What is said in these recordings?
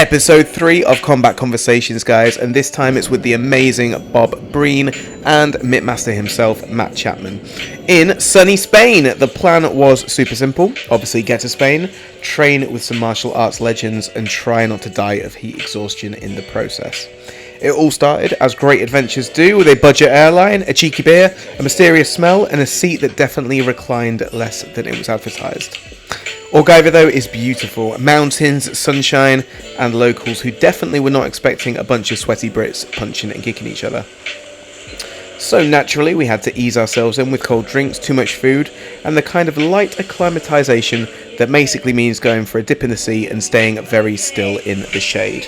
Episode 3 of Combat Conversations, guys, and this time it's with the amazing Bob Breen and Mitmaster himself, Matt Chapman. In sunny Spain, the plan was super simple. Obviously, get to Spain, train with some martial arts legends, and try not to die of heat exhaustion in the process. It all started, as great adventures do, with a budget airline, a cheeky beer, a mysterious smell, and a seat that definitely reclined less than it was advertised. Orgiva, though, is beautiful. Mountains, sunshine, and locals who definitely were not expecting a bunch of sweaty Brits punching and kicking each other. So naturally, we had to ease ourselves in with cold drinks, too much food, and the kind of light acclimatization that basically means going for a dip in the sea and staying very still in the shade.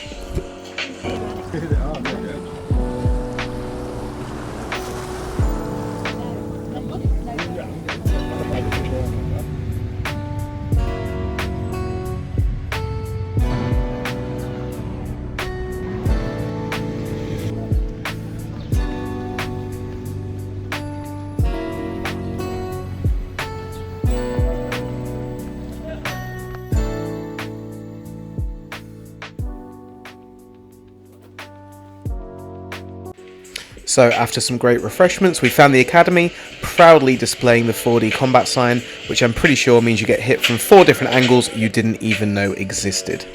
So after some great refreshments, we found the academy, proudly displaying the 4D combat sign, which I'm pretty sure means you get hit from 4 different angles you didn't even know existed.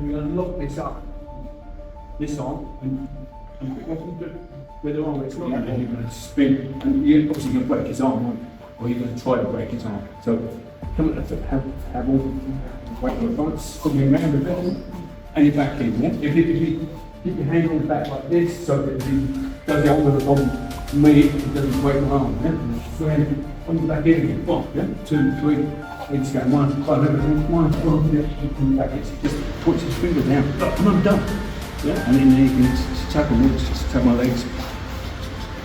We unlock this up, this arm, and with the arm, it's not like you're going to spin, and you're obviously going to break his arm, or you're going to try to break his arm. So, come on, have all weight on the front, put your around a bit, and you're back in, yeah? If you keep your hand on the back like this, so that if he does the arm with the bottom, me, it doesn't break my arm, yeah? So then, on the back in again, 1, yeah? 2, 3. It's going 1, 5, 1, yeah, back in. Just put his finger down, and I'm done. Yeah, and then you can tackle me, just tap my legs,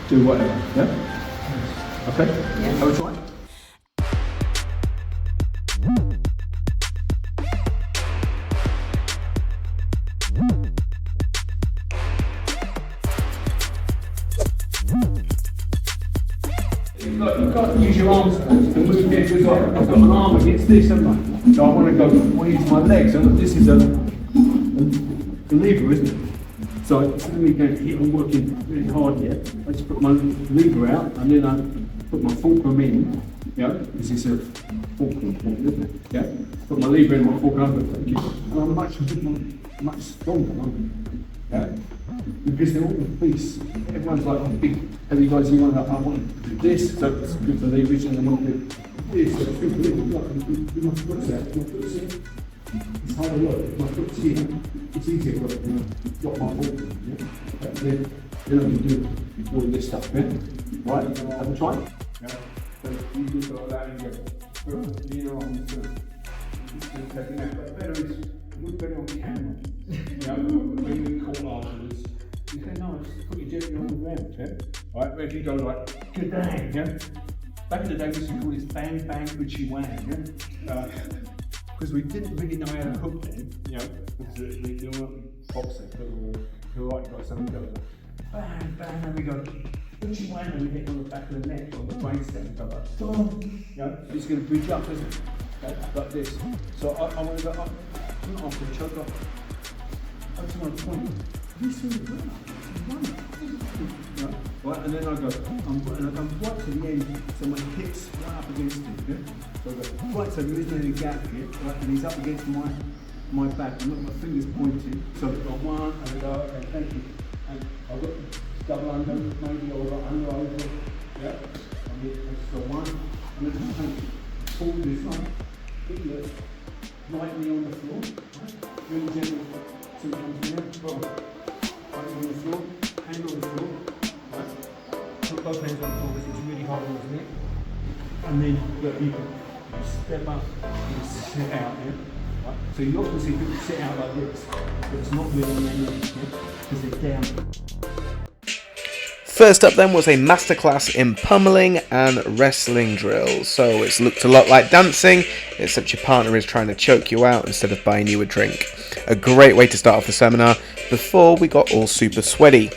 do whatever, yeah? Okay? Yeah. Have a try. You can't use your arms to move against this arm. I've got an arm against this, haven't I? So I want to go, I want to use my legs, and this is a lever, isn't it? So instead of me going to keep on working really hard here, I just put my lever out and then I put my fulcrum in. Yeah, this is a fulcrum, isn't it? Yeah, put my lever in, my fulcrum, and I'm much stronger. Yeah, because they're all in peace. Everyone's like, oh, big heavy guys, you want, I want to do this, so it's good for leverage, and I want to do this, so it's good for leverage. You must put that, it's harder work. If my foot's here, it's easier work than I've got my fulcrum. Yeah? Then I can do all this stuff. Yeah? Right? Have a try. Yeah? So you do all that and go, lean on this taking that. But better is, look better on camera. You know, when you call afterwards, you say, no, just put your gently on the ground. Yeah? Right? But if you go like, good day, yeah? Back in the day, we used to call this bang, bang, Richie Wang. Yeah? Because we didn't really know how to hook then, you know, because they weren't boxing, but we were got something goes bang, bang, and we go, Richie Wang, and we hit on the back of the neck, on the brainstem, go like, boom, you know, it's going to bridge up, isn't it? Okay, like this. So I want to go up, not after the choke up. I just want to point, have you seen the runner? You know, right, and then I go, and I come right to the end, so my hips right up against him, yeah? So I go, right, so there isn't any gap here, right, and he's up against my back, and look, my fingers pointing, so I've got 1, and I go, okay, thank you, and I've got double under, maybe, or under, over, yeah, and it's got 1, and then I pull this one, feet lightly on the floor, right, really gently, so it comes down, right on the floor, hand on the floor, right, put both hands on the floor because it's really hard on his neck, and then you can step up and sit out, yeah? Right? So you often see people sit out like this, but it's not really on their knees, because they're down. First up then was a masterclass in pummeling and wrestling drills. So it's looked a lot like dancing, except your partner is trying to choke you out instead of buying you a drink. A great way to start off the seminar before we got all super sweaty.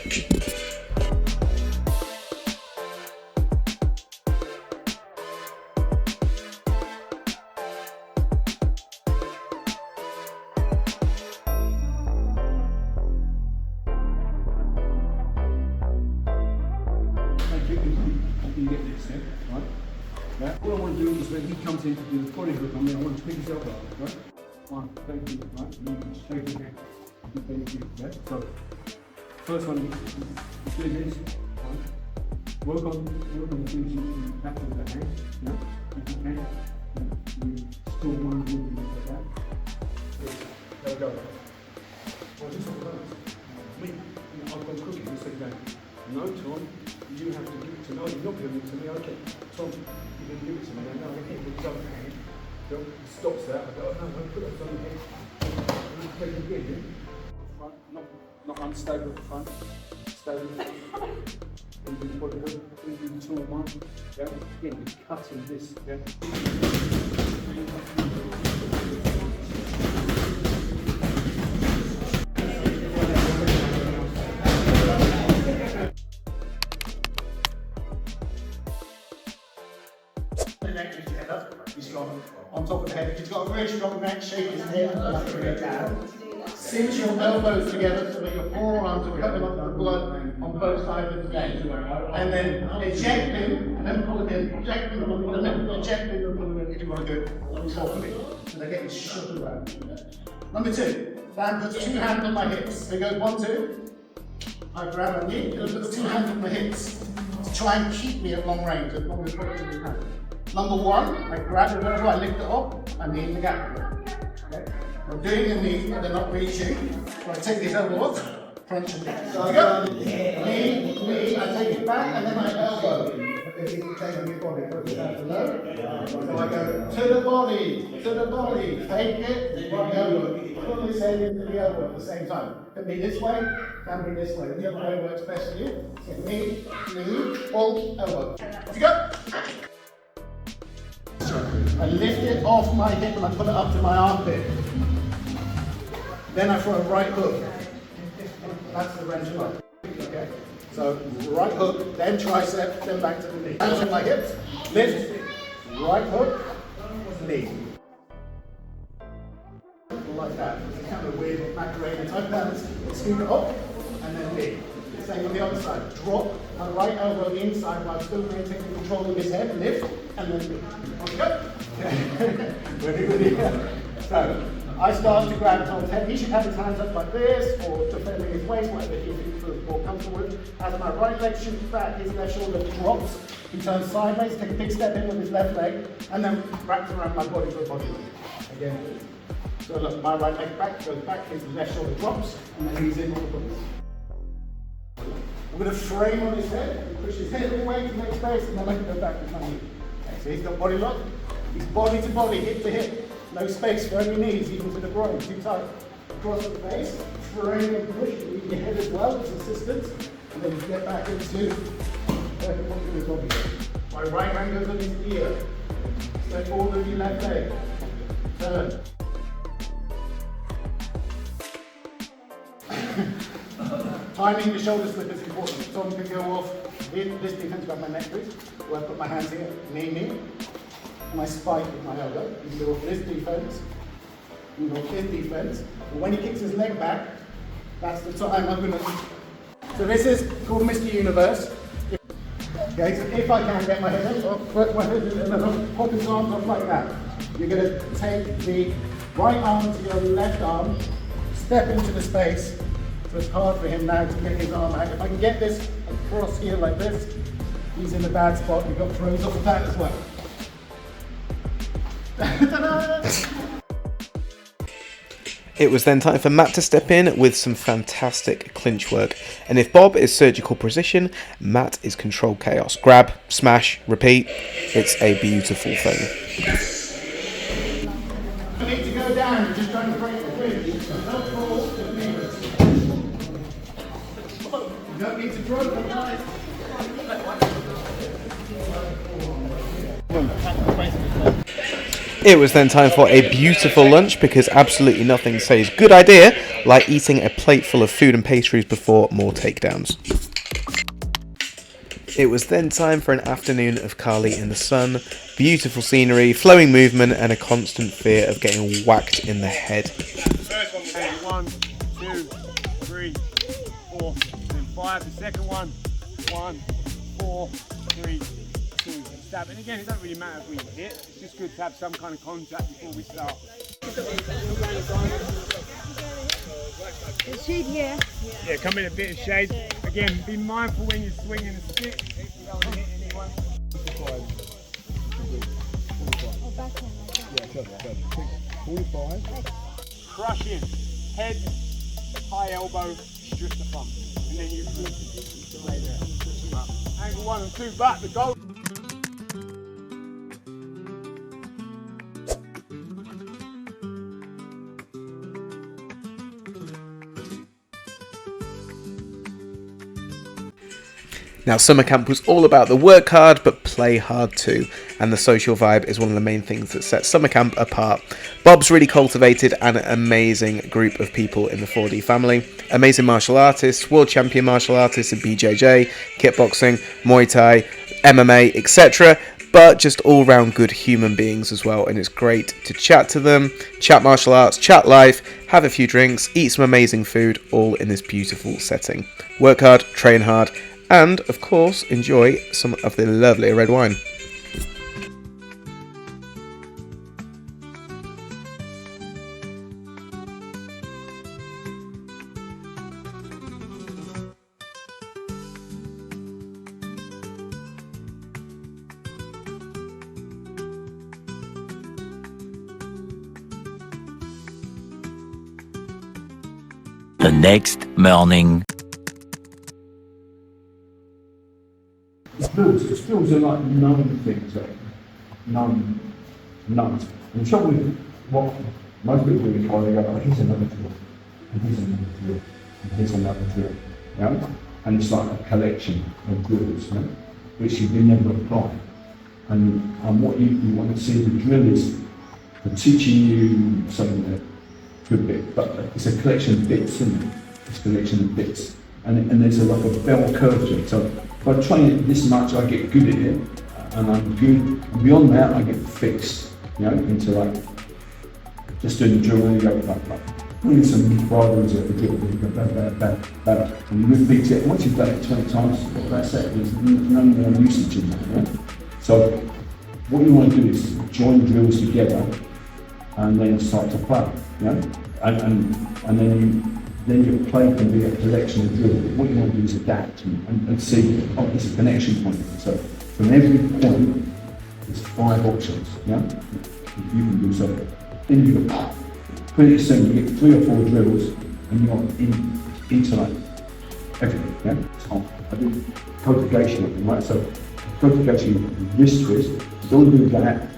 All I want to do is when he comes in to do the body hook, I want to pick his elbow up, right? One, thank you, right? And you just shake his hand. Thank you, yeah? So, first one, you do this, right? Work on the things you back with the hand, yeah? If you can, you still want to do like that. There we go. Well, just like that. I've got cooking, you say that. No, Tom, you have to give it to me. Oh, you're not giving it to me, okay. Tom, you can give it to me. No, I hit with the other hand. Stops that. I go, oh, no, put it on the head. Take it again, yeah? Front, not unstable at the front. Stable at the front. And you put it up, you do the tool one. Yeah? Again, you're cutting this, yeah? On top of the head. If he's got a very strong neck, shake his head and bring it down. Cinch your elbows together so that your forearms are covering up the blood on both sides of the head. And then eject him, and then pull it in. Eject him, and then eject him, and pull it in if you want to do it properly. So they're getting shot around. Number two, Dan puts two hands on my hips. They go 1, 2. I grab a knee, and puts two hands on my hips to try and keep me at long range, as long as I put it in the hand. Number one, I grab the elbow, I lift it up, and knee in the gap. Okay? I'm doing a knee, but they're not reaching. So I take this elbow up, crunch and knee. So I go, knee, I take it back, and then I elbow. If you take on your body, put it down below. So I go to the body, take it, right elbow. Pull this head into the elbow at the same time. Can be this way, can be this way. The other way works best for you. So knee, pull, elbow. Off you go. I lift it off my hip and I put it up to my armpit. Then I throw a right hook. That's the wrench hook. Okay? So right hook, then tricep, then back to the knee. Hands on my hips, lift, right hook, knee. Like that. It's kind of weird Macarena type dance. Scoop it up and then knee. Same on the other side. Drop my right elbow inside while still maintaining control of his head, lift, and then knee. On you go. Ready? So, I start to grab Tom's head. He should have his hands up like this, or defending his waist, whatever he feels more comfortable with. As my right leg shoots back, his left shoulder drops. He turns sideways, take a big step in with his left leg, and then wraps around my body for a body lock. Again. So look, my right leg back, goes back, his left shoulder drops, and then he's in with the body. I'm going to frame on his head, push his head away to make space, and then I can go back with my knee. Okay, so he's got body lock. He's body to body, hip to hip. No space for any knees, even to the groin, too tight. Across the face, frame and push, leave your head as well as assistance, and then you get back into his body. My right hand goes on his ear. Step forward with your left leg. Turn. Timing the shoulder slip is important. Tom can go off this defense by my neck crease, where I put my hands here, knee, and I spike with my elbow. You go off this defense, you go off this defense. And when he kicks his leg back, that's the time I'm going to. So this is called Mr. Universe. Okay, so if I can get my head off, put my head in and then pop his arms off like that. You're going to take the right arm to your left arm, step into the space. So it's hard for him now to get his arm out. If I can get this across here like this, he's in a bad spot. You've got throws off of that as well. It was then time for Matt to step in with some fantastic clinch work. And if Bob is surgical precision, Matt is controlled chaos. Grab, smash, repeat. It's a beautiful thing. You need to go down and just try and break the bridge. Don't fall, just leave it. You don't need to drop the knife. It was then time for a beautiful lunch because absolutely nothing says good idea like eating a plate full of food and pastries before more takedowns. It was then time for an afternoon of Kali in the sun, beautiful scenery, flowing movement and a constant fear of getting whacked in the head. First one, 1, 2, 3, 4, and 5. The second one, 1, 4, 3, 2, and stab. And again, it doesn't really matter if we hit, it's just good to have some kind of contact before we start. The shade here. Yeah, come in a bit of shade. Again, be mindful when you're swinging the stick. You don't want to hit anyone. Oh, backhand like that. Crush in. Head, high elbow, strip the thumb. And then you lay there. Angle 1 and 2, but the goal. Now, summer camp was all about the work hard but play hard too, and the social vibe is one of the main things that sets summer camp apart. Bob's really cultivated an amazing group of people in the 4D family. Amazing martial artists, world champion martial artists in BJJ, kickboxing, Muay Thai, MMA, etc. But just all-round good human beings as well, and it's great to chat to them, chat martial arts, chat life, have a few drinks, eat some amazing food, all in this beautiful setting. Work hard, train hard, and, of course, enjoy some of the lovely red wine. The next morning. Skills are like known things, like known. And trouble with what most people do is they go, oh, here's another drill, and here's another drill, and here's another drill, yeah? And it's like a collection of drills, yeah? Which you can never apply. And what you want to see the drill is for teaching you something that good bit, but it's a collection of bits, isn't it? It's a collection of bits. And there's like a bell curve to it. So if I train it this much, I get good at it, and I'm good. And beyond that, I get fixed, you know, into like just doing the drill, and you go like putting some riders at the drill, and you go bang, and you repeat it. Once you've done it 20 times, that's it. There's no more usage in that. Yeah? So what you want to do is join drills together, and then start to play, you know, and then your play can be a collection of drills. What you want to do is adapt and see, oh, there's a connection point. So from every point, there's 5 options, yeah? You can do so. Then you go, pretty soon you get 3 or 4 drills, and you're into like everything, yeah? So I do codification of them, right? So codification, wrist twist, don't do that,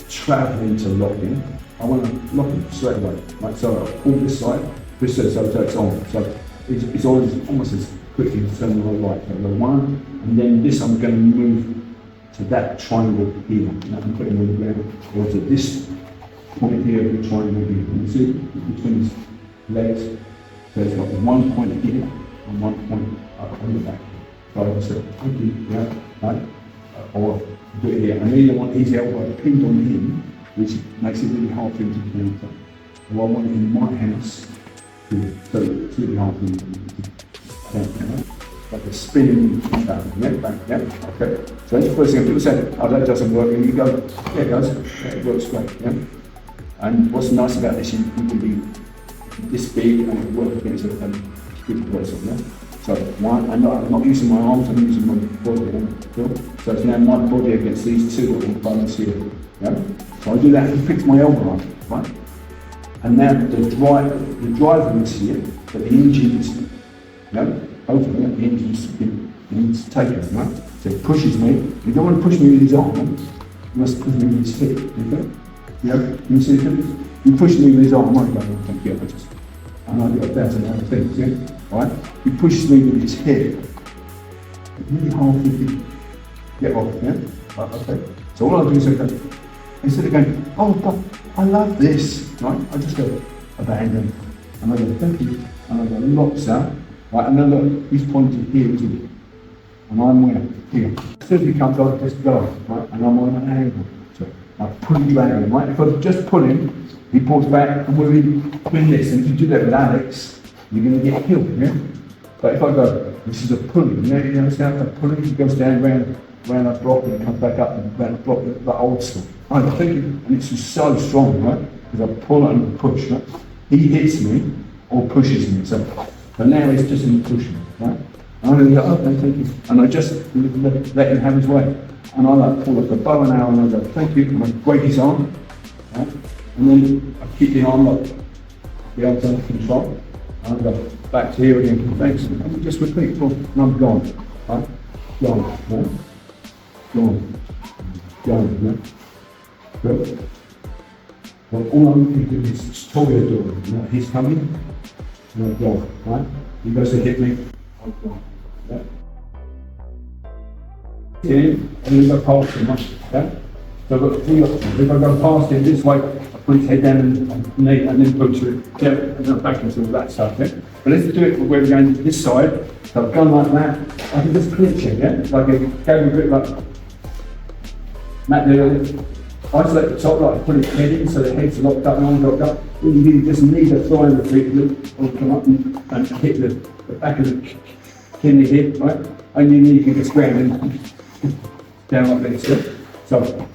travel into locking. I want to lock it straight away, right? So I pull this side, this side, so it's on. So it's almost as quickly as turning the right. So the 1, and then this I'm going to move to that triangle here. And I'm putting on the ground, or to this point here of the triangle here. You see between his legs, there's like 1 point here and 1 point up on the back. So I said, yeah, right? Or do it here. And then you want his elbow pinned on him, which makes it really hard for him to counter. Well, I want it in my house, so it's really hard for him to counter. Like a spinning down, yeah, okay. So that's the first thing. People say, oh, that doesn't work, and you go, yeah, it does, yeah, it works great, yeah. And what's nice about this, you can be this big and it work against a good person, yeah. So one, I'm not using my arms, I'm using my body, yeah? So it's now my body against these 2 little buttons here, yeah. So I do that, he picks my elbow up, right? And now the driver is here, but the engine is, you know, both of them, the engine's taken, right? So he pushes me. You don't want to push me with his arm, you must push me with his hip, okay? Yeah, you see the difference? You push me with his arm, I go, thank you, and I do that and other things, yeah? Right? He pushes me with his head. It's really hard for you to get off, yeah? Okay. So all I do is I go, instead of going, oh, God, I love this, right? I just go, abandon. And I go, thank you. And I go, locks out. Right, and then look, he's pointing here, isn't he? And I'm where? Here. As soon as he comes, I just go, right? And I'm on an angle. So I pull him, drag him, right? If I just pull him, he pulls back, and we're in this. And if you do that with Alex, you're going to get killed, yeah? But if I go, this is a pulley, you understand? A pulley, he goes down round a block and comes back up and round a block, the old school. I think, and it's just so strong, right? Because I pull and push, right? He hits me or pushes me. So now it's just him pushing, right? And I go, okay, thank you. And I just let him have his way. And I like pull up the bow and arrow and I go, thank you. And I break his arm, right? And then I keep the arm up, the arm's under control. And I go back to here again, thanks. And we just repeat, boom, and I'm gone, right? Gone, right? Gone, right? Good. Well, all I'm going to do is toreador, right? He's coming, and I go, right? He goes to hit me, I'm gone. Yeah. In, and then go past him, right? Yeah? So I've got three options. If I go past him this way, I put his head down and knee, and then put to it, yeah, and then back into all that stuff, yeah? But let's do it where we're going to this side. So I've gone like that, I can just clinch it, yeah? Like a bit like Matt did. Isolate the top, like put his head in so the head's locked up and arms locked up. Then you just need a flying retreat or come up and hit the back of the kidney here, right? And then you can just grab him down like this, yeah? So, do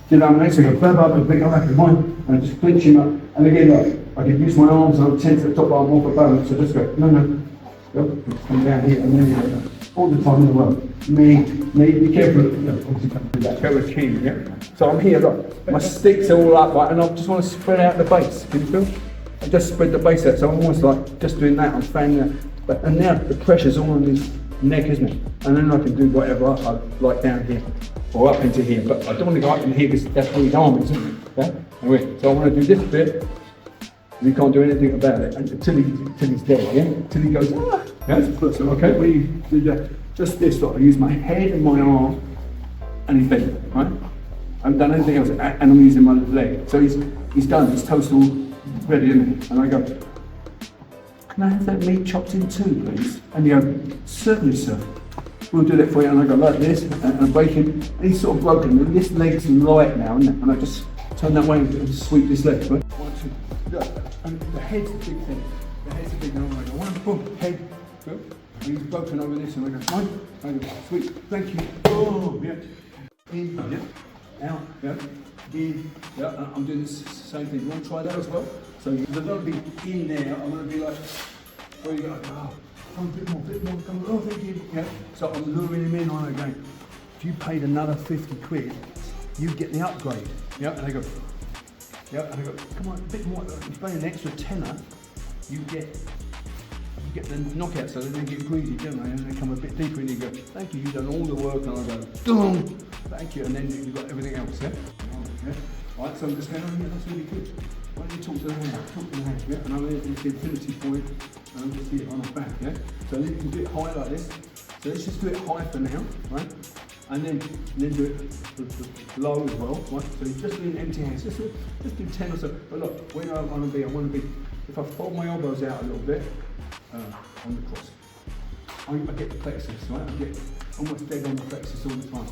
you know what I mean? So you go grab up and pick up back of mine and I just clinch him up. And again, like, I can use my arms and I'm tense at the top arm off the bone, so just go, no, go, come down here and then you go, all the time in the world. Me, be careful, obviously can't do that, go with key, yeah? So I'm here, look, my sticks are all up, right, and I just want to spread out the base, can you feel? I just spread the base out, so I'm almost like, just doing that, I'm fanning out. But, and now the pressure's all on his neck, isn't it? And then I can do whatever I like down here, or up into here, but I don't want to go up in here because that's where his arm is, isn't it? Yeah? Anyway, so I want to do this bit, you can't do anything about it until he's dead, yeah? Until he goes, ah! Yeah, so, okay, we do that. Just this, like, I use my head and my arm and his belly, right? I haven't done anything else, and I'm using my leg. So he's done, his toast all ready, isn't it? And I go, can I have that meat chopped in too, please? And he goes, certainly, sir. We'll do that for you. And I go like this, and I break him, and he's sort of broken, and this leg's light now, isn't it? And I just turn that way and sweep this leg, right? 1, 2, go. And the head's a big thing. The head's a big thing. I go, 1, boom, head, go. And he's broken over this, and I go, fine. I go, sweet, thank you. Oh, yeah. In, yeah. Out, yeah. In, yeah. I'm doing the same thing. You want to try that as well? So I don't want to be in there. I'm going to be like, where you go? Oh, come a bit more. Come. Oh, thank you. Yeah. So I'm luring him in on again. If you paid another 50 quid, you get the upgrade. Yeah. And I go, yeah. And I go, come on, a bit more. If you pay an extra tenner, you get the knockout, so they don't get greedy, don't they? And they come a bit deeper and you go, thank you, you've done all the work, and I go, boom, thank you, and then you've got everything else, yeah? Yeah? Right, so I'm just going, oh yeah, that's really good. Why don't you talk to the hand, yeah? And I'm at the infinity point, and I'm just here on the back, yeah? So then you can do it high like this. So let's just do it high for now, right? And then do it low as well, right? So you're just doing empty hands, just do 10 or so. But look, where I want to be, if I fold my elbows out a little bit, on the cross. I get the plexus, right? I get almost dead on the plexus all the time.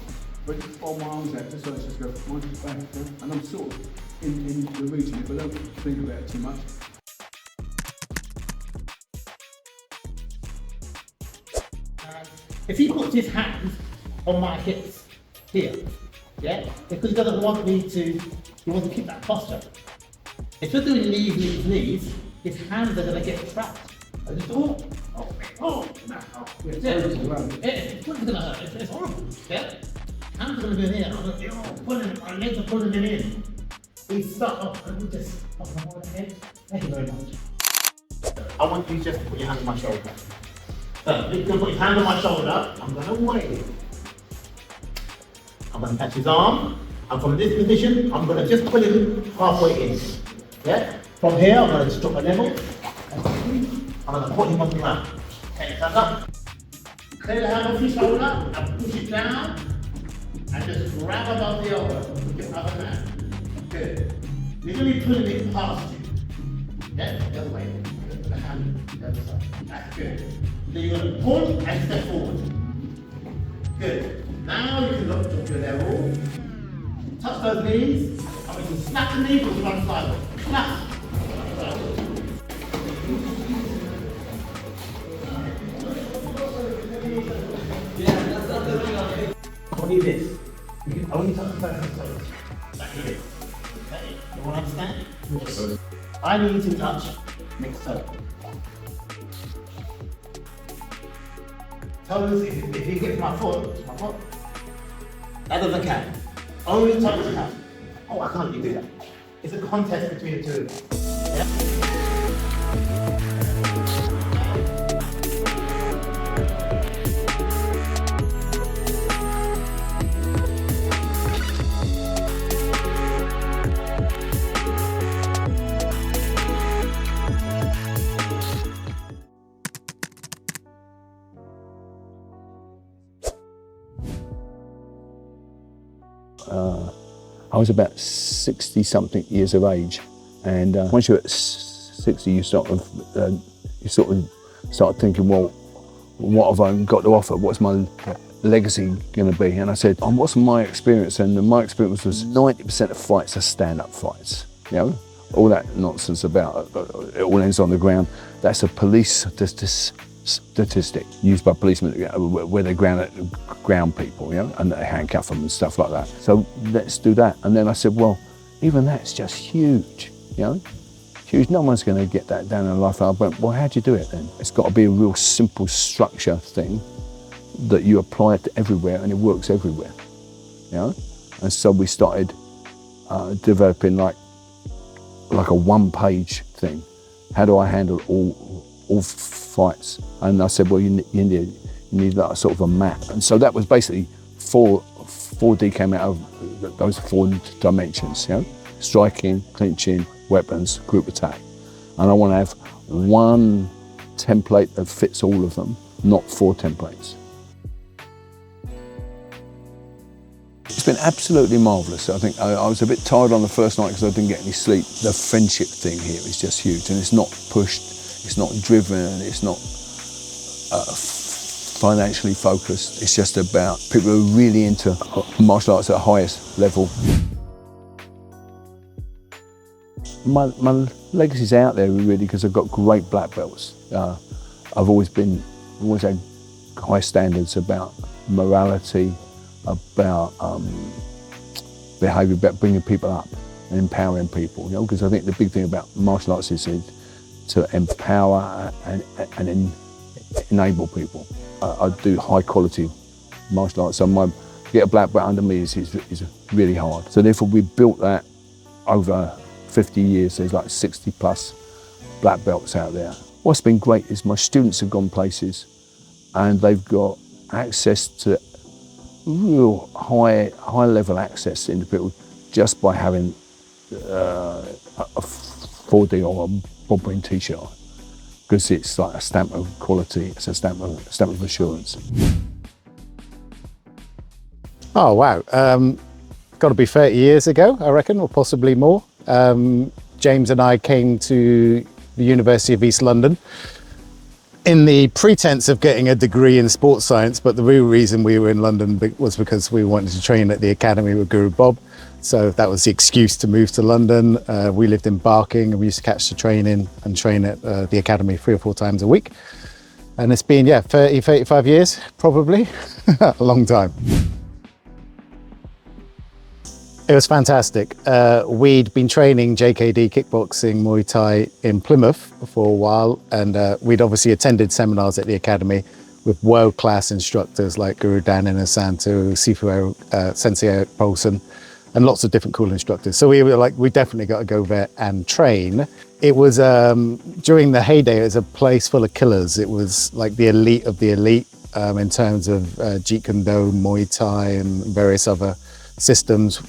But I just fold my arms out, just so it's just go, one, bang, and I'm sort of in the region, but I don't think about it too much. If he puts his hand on my hips here, yeah, because he doesn't want me to, he wants to keep that posture. If you're doing knees, his hands are going to get trapped. I just, it's going to hurt, it's horrible, yeah? Hands are going to be in here, I'm going to my legs are pulling him in. He's stuck up, and we just, off my head. Thank you very much. I want you just to put your hand on my shoulder. So, you're going to put your hand on my shoulder, I'm going to wave. I'm going to catch his arm, and from this position, I'm going to just pull him halfway in. Yeah? From here, I'm going to just drop a level. I'm going to put him on the ground. Okay, stand up. Clear the hand off your shoulder and push it down. And just grab above the elbow with your other hand. Good. You're going to be pulling it past you. Yeah, the other way. The hand, the other side. That's good. Then you're going to pull and step forward. Good. Now you can look to your level. Touch those knees. And we can snap the knee with one side. Snap. Only this. You can only touch the back of the toes. Like this. Okay. You want to understand? Yes. I need to touch next toe. Toes, if you get my foot, that doesn't count. Only toes count. Oh, I can't do that. It's a contest between the two of you. Yeah? I was about 60-something years of age, and once you're at 60, you sort of start thinking, well, what have I got to offer? What's my legacy going to be? And I said, what's my experience? And my experience was 90% of fights are stand-up fights. You know, all that nonsense about it all ends on the ground. That's a police statistic used by policemen where they ground people, you know, and they handcuff them and stuff like that. So let's do that. And then I said, well, even that's just huge, you know, huge. No one's going to get that down in life. I went, well, how do you do it then? It's got to be a real simple structure thing that you apply it to everywhere and it works everywhere, you know. And so we started developing like a one-page thing. How do I handle all fights? And I said, well, you need like a sort of a map. And so that was basically 4D came out of those 4 dimensions, you know, striking, clinching, weapons, group attack. And I want to have one template that fits all of them, not 4 templates. It's been absolutely marvellous. I think I was a bit tired on the first night because I didn't get any sleep. The friendship thing here is just huge, and it's not pushed, it's not driven, it's not financially focused. It's just about people who are really into martial arts at the highest level. My legacy's out there really because I've got great black belts. I've always had high standards about morality, about behaviour, about bringing people up and empowering people, you know, because I think the big thing about martial arts is to empower and enable people. I do high quality martial arts, so to get a black belt under me is really hard. So therefore we built that over 50 years. There's like 60 plus black belts out there. What's been great is my students have gone places and they've got access to real high level access into people just by having a 4D or a Bob Breen t-shirt on, because it's like a stamp of quality, it's a stamp of assurance. Oh wow, got to be 30 years ago, I reckon, or possibly more. James and I came to the University of East London in the pretense of getting a degree in sports science, but the real reason we were in London was because we wanted to train at the academy with Guru Bob. So that was the excuse to move to London. We lived in Barking and we used to catch the train in and train at the academy 3 or 4 times a week. And it's been, 30, 35 years, probably, a long time. It was fantastic. We'd been training JKD kickboxing, Muay Thai in Plymouth for a while, and we'd obviously attended seminars at the academy with world-class instructors like Guru Dan Inosanto, Sifu Sensei Eric Paulson, and lots of different cool instructors. So we were like, we definitely got to go there and train. It was, during the heyday, it was a place full of killers. It was like the elite of the elite in terms of Jeet Kune Do, Muay Thai, and various other systems.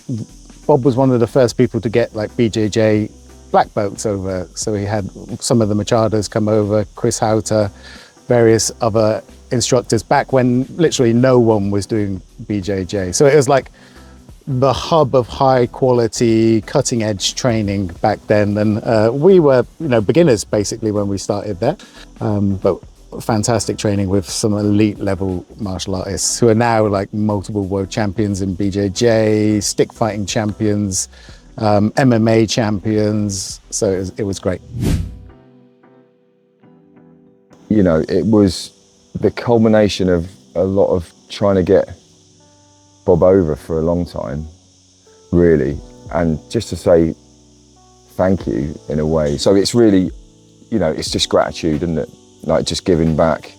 Bob was one of the first people to get like BJJ black belts over. So he had some of the Machados come over, Chris Houter, various other instructors back when literally no one was doing BJJ. So it was like the hub of high quality, cutting edge training back then. And we were, beginners basically when we started there. But fantastic training with some elite level martial artists who are now like multiple world champions in BJJ, stick fighting champions, MMA champions. So it was great. It was the culmination of a lot of trying to get Bob over for a long time, really, and just to say thank you in a way. So it's really, it's just gratitude, isn't it? Like just giving back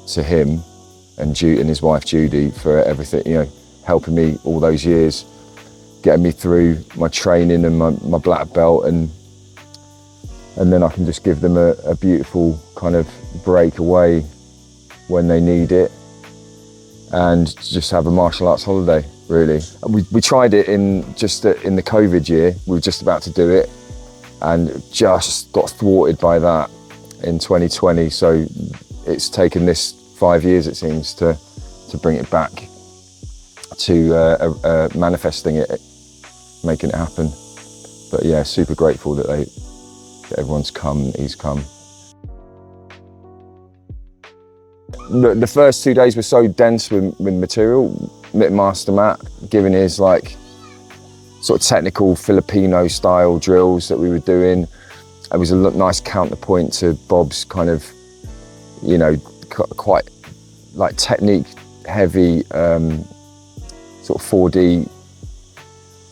to him and his wife Judy for everything, helping me all those years, getting me through my training and my black belt, and then I can just give them a beautiful kind of break away when they need it, and just have a martial arts holiday, really. We tried it in the COVID year. We were just about to do it and just got thwarted by that in 2020. So it's taken this 5 years, it seems, to bring it back to manifesting it, making it happen. But yeah, super grateful that everyone's come, he's come. The first 2 days were so dense with material. Master Matt giving his like sort of technical Filipino style drills that we were doing. It was a nice counterpoint to Bob's kind of, quite like technique heavy, sort of 4D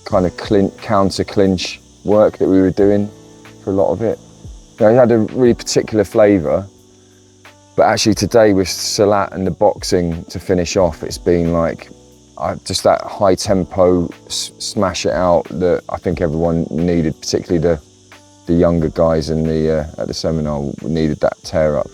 kind of counter clinch work that we were doing for a lot of it. It had a really particular flavour, but actually today with Salat and the boxing to finish off, it's been like just that high tempo, smash it out that I think everyone needed, particularly the younger guys in at the seminar needed that tear up,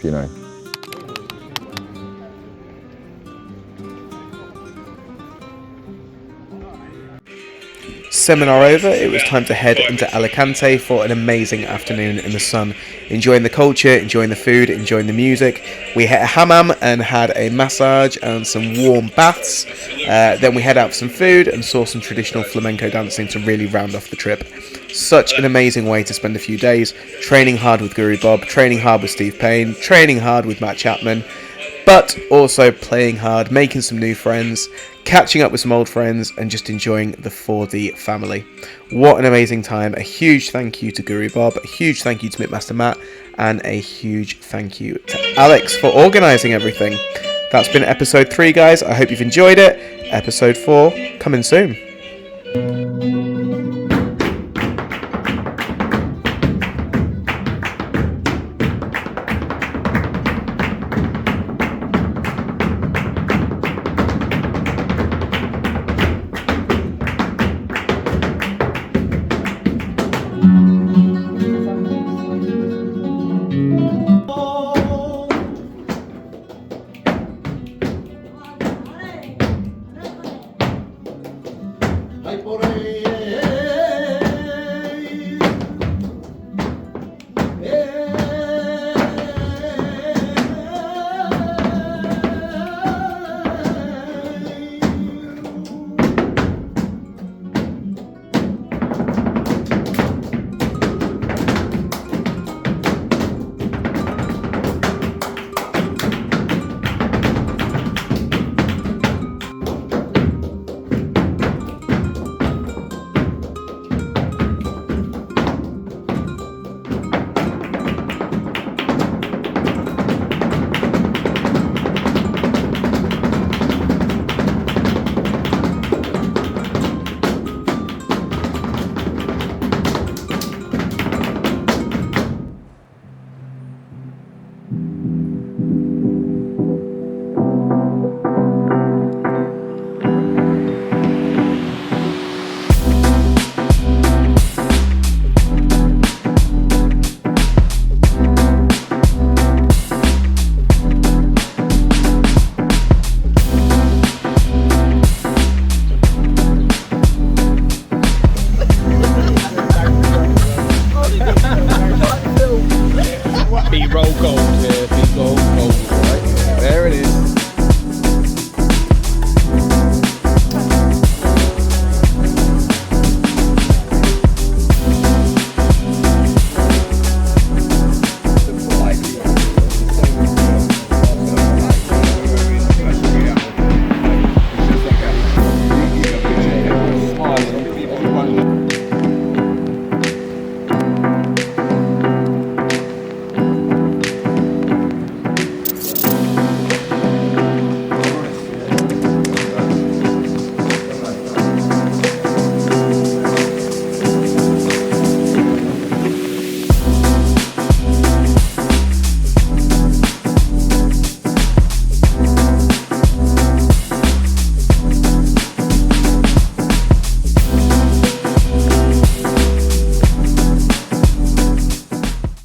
Seminar over, it was time to head into Alicante for an amazing afternoon in the sun, enjoying the culture, enjoying the food, enjoying the music. We hit a hammam and had a massage and some warm baths. Then we head out for some food and saw some traditional flamenco dancing to really round off the trip. Such an amazing way to spend a few days, training hard with Guru Bob, training hard with Steve Payne, training hard with Matt Chapman, but also playing hard, making some new friends, catching up with some old friends, and just enjoying the 4D family. What an amazing time. A huge thank you to Guru Bob, a huge thank you to Master Matt, and a huge thank you to Alex for organising everything. That's been episode 3, guys. I hope you've enjoyed it. Episode 4 coming soon.